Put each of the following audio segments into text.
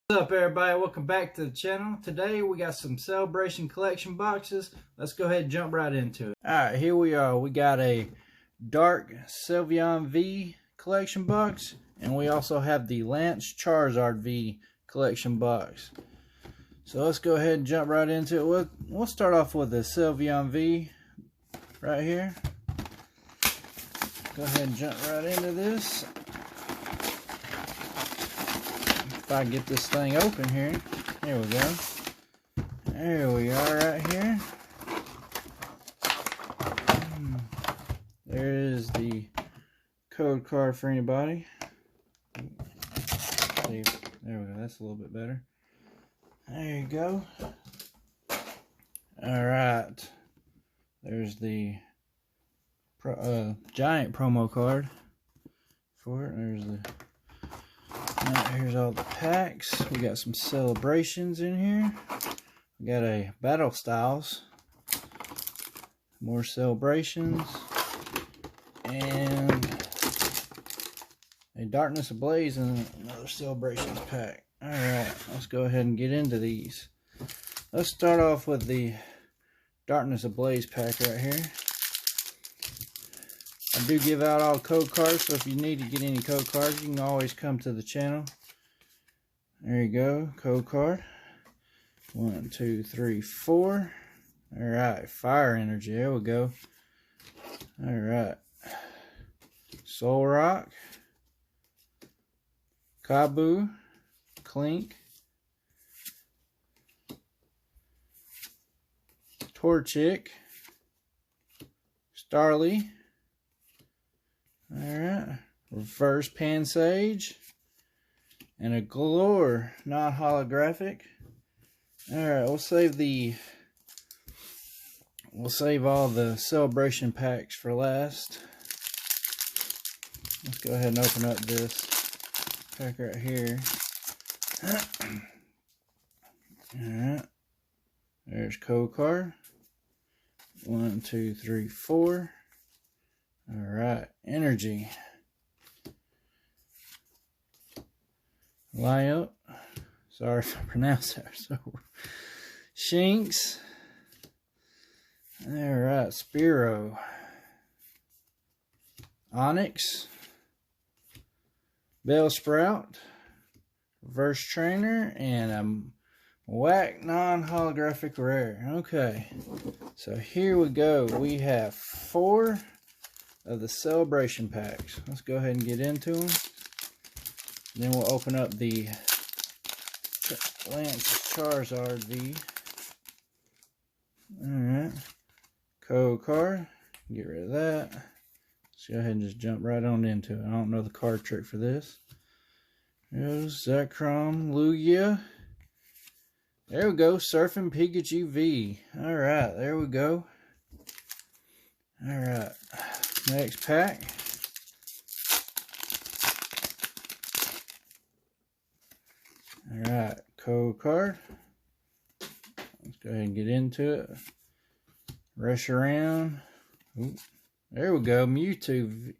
What's up, everybody? Welcome back to the channel. Today we got some Celebration collection boxes. Let's go ahead and jump right into it. Alright, here we are. We got a Dark Sylvain V collection box, and we also have the Lance Charizard V collection box. So let's go ahead and jump right into it. We'll start off with the Sylvain V right here. Go ahead and jump right into this. If I get this thing open here, here we go. There we are right here. There is the code card for anybody. There we go, that's a little bit better. There you go. Alright. There's the giant promo card for it. There's the here's all the packs. We got some celebrations in here. We got a Battle Styles, more celebrations, and a Darkness Ablaze and another celebrations pack. Alright, let's go ahead and get into these. Let's start off with the Darkness Ablaze pack right here. I do give out all code cards, so if you need to get any code cards, you can always come to the channel. There you go, code card. 1, 2, 3, 4. Alright, Fire Energy, there we go. Alright. Soul Rock. Kabu. Clink. Torchic. Starly. Alright, Reverse Pansage, and a Galore, not holographic. Alright, we'll save all the celebration packs for last. Let's go ahead and open up this pack right here. Alright, there's code card. 1, 2, 3, 4. Alright, Energy. Layup. Sorry if I pronounced that so. Shinx. Alright, Spearow. Onyx. Bellsprout. Reverse Trainer, and a Whack non-holographic rare. Okay, so here we go. We have 4 of the celebration packs. Let's go ahead and get into them. Then we'll open up the Lance Charizard V. Alright. Code card. Get rid of that. Let's go ahead and just jump right on into it. I don't know the card trick for this. There's Zekrom, Lugia. There we go. Surfing Pikachu V. Alright, there we go. Alright. Next pack. Alright, code card. Let's go ahead and get into it. Rush around. Ooh, there we go. Mewtwo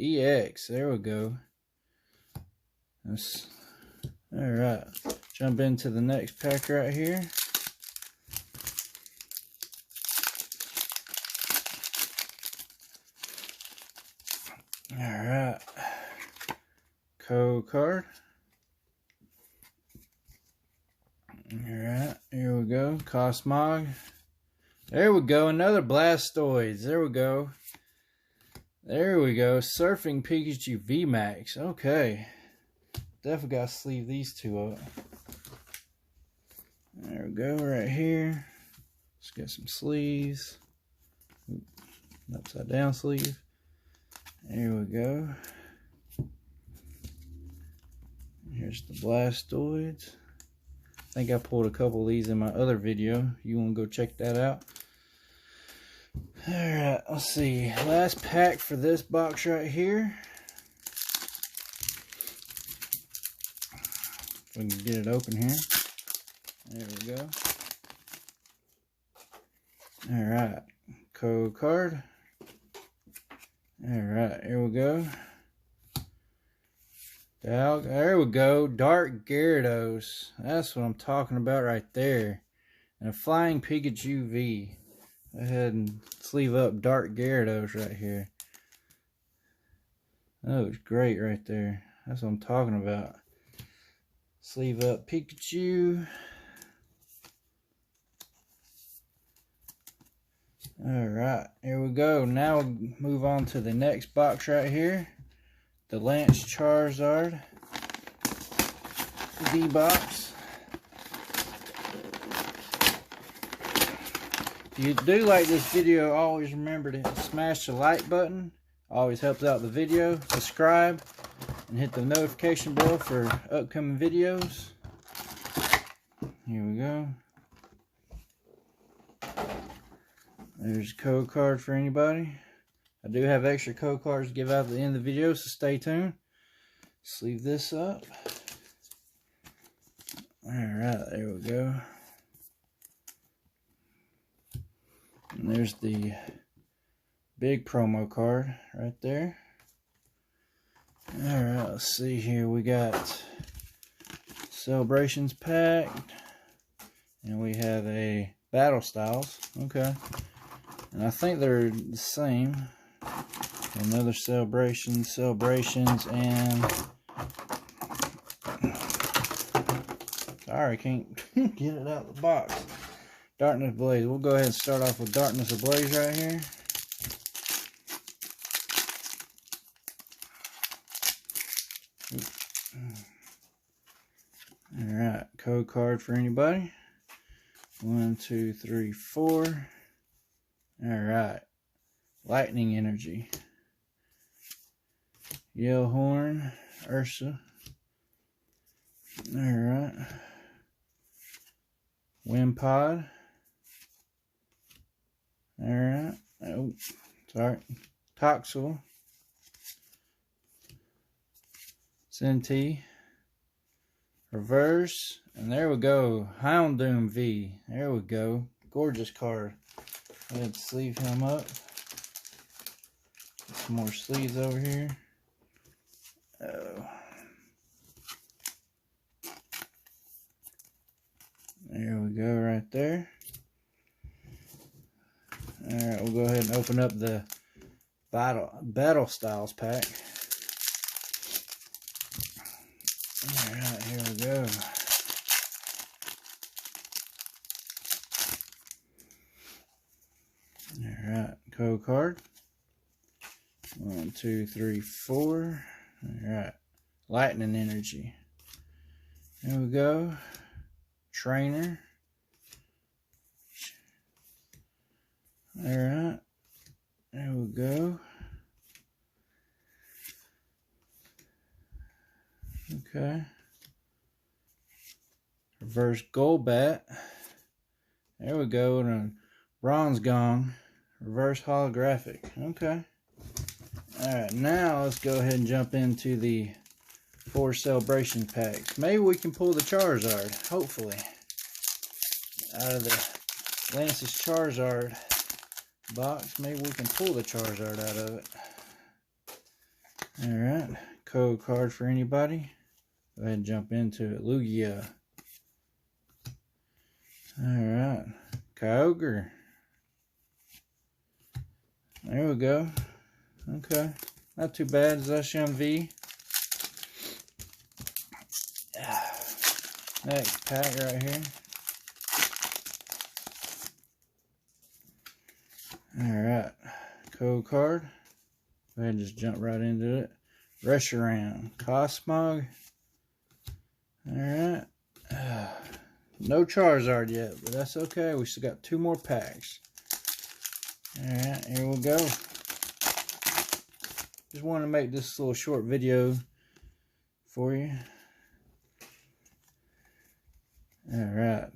EX. There we go. Alright. Jump into the next pack right here. Alright. Code card. Alright, here we go. Cosmog. There we go. Another Blastoise. There we go. There we go. Surfing Pikachu VMAX. Okay. Definitely got to sleeve these two up. There we go. Right here. Let's get some sleeves. Upside down sleeve. There we go. Here's the Blastoids. I think I pulled a couple of these in my other video. You want to go check that out? Alright, let's see. Last pack for this box right here. If we can get it open here. There we go. Alright, code card. Alright, here we go. There we go. Dark Gyarados. That's what I'm talking about right there. And a Flying Pikachu V. Go ahead and sleeve up Dark Gyarados right here. That was great right there. That's what I'm talking about. Sleeve up Pikachu. Alright, here we go. Now we'll move on to the next box right here. The Lance Charizard V box. If you do like this video, always remember to smash the like button. Always helps out the video. Subscribe and hit the notification bell for upcoming videos. Here we go. There's a code card for anybody. I do have extra code cards to give out at the end of the video, so stay tuned. Sleeve this up. Alright, there we go. And there's the big promo card right there. Alright, let's see here. We got Celebrations pack. And we have a Battle Styles. Okay. And I think they're the same. Another Celebrations, and sorry, I can't get it out of the box. Darkness Ablaze. We'll go ahead and start off with Darkness Ablaze right here. Alright, code card for anybody. 1, 2, 3, 4. Alright. Lightning Energy. Yellowhorn, Ursa. Alright. Wimpod. Alright. Oh, sorry. Toxel. Senti. Reverse. And there we go. Houndoom V. There we go. Gorgeous card. Let's sleeve him up. Some more sleeves over here. Oh. There we go right there. Alright, we'll go ahead and open up the Battle Styles pack. Alright, here we go. Alright, code card. 1, 2, 3, 4. Alright. Lightning Energy. There we go. Trainer. Alright. There we go. Okay. Reverse Golbat. There we go. And a Bronze Gong. Reverse Holographic. Okay. Alright, now let's go ahead and jump into the 4 Celebration packs. Maybe we can pull the Charizard, hopefully. Out of the Lance's Charizard box, maybe we can pull the Charizard out of it. Alright, code card for anybody. Go ahead and jump into it. Lugia. Alright, Kyogre. There we go. Okay, not too bad. Zacian V. Next pack right here. Alright, code card. Go ahead and just jump right into it. Reshiram, Cosmog. Alright. No Charizard yet, but that's okay. We still got 2 more packs. Alright, here we go. Just wanted to make this little short video for you. Alright.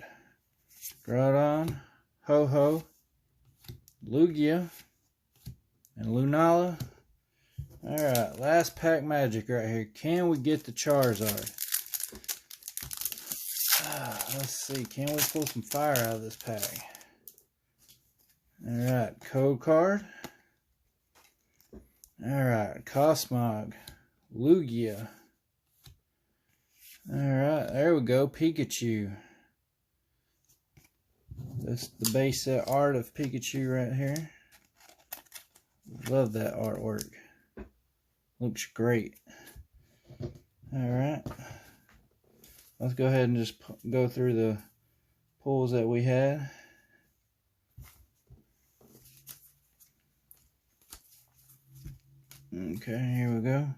Groudon, Ho-Ho, Lugia, and Lunala. Alright, last pack magic right here. Can we get the Charizard? Let's see. Can we pull some fire out of this pack? Alright, code card. Alright, Cosmog, Lugia, Alright, there we go, Pikachu. That's the base set art of Pikachu right here. Love that artwork. Looks great. Alright. Let's go ahead and just go through the pulls that we had. Okay, here we go.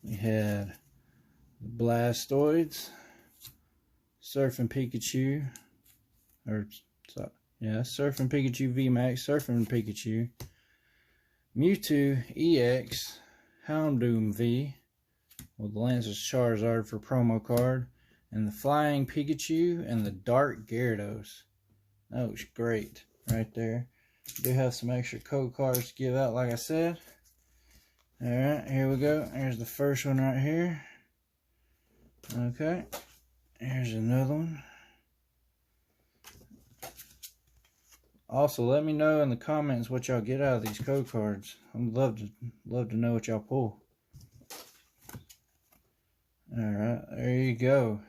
We had the Blastoids, Surfing Pikachu, Surfing Pikachu VMAX, Surfing Pikachu, Mewtwo EX, Houndoom V, with Lance's Charizard for promo card, and the Flying Pikachu and the Dark Gyarados. That looks great right there. We do have some extra code cards to give out, like I said. Alright, here we go. Here's the first one right here. Okay. Here's another one. Also, let me know in the comments what y'all get out of these code cards. I'd love to know what y'all pull. Alright, there you go.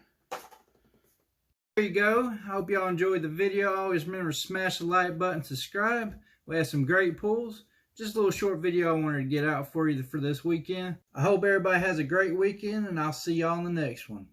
There you go. I hope y'all enjoyed the video. Always remember to smash the like button, subscribe. We had some great pulls. Just a little short video I wanted to get out for you for this weekend. I hope everybody has a great weekend, and I'll see y'all in the next one.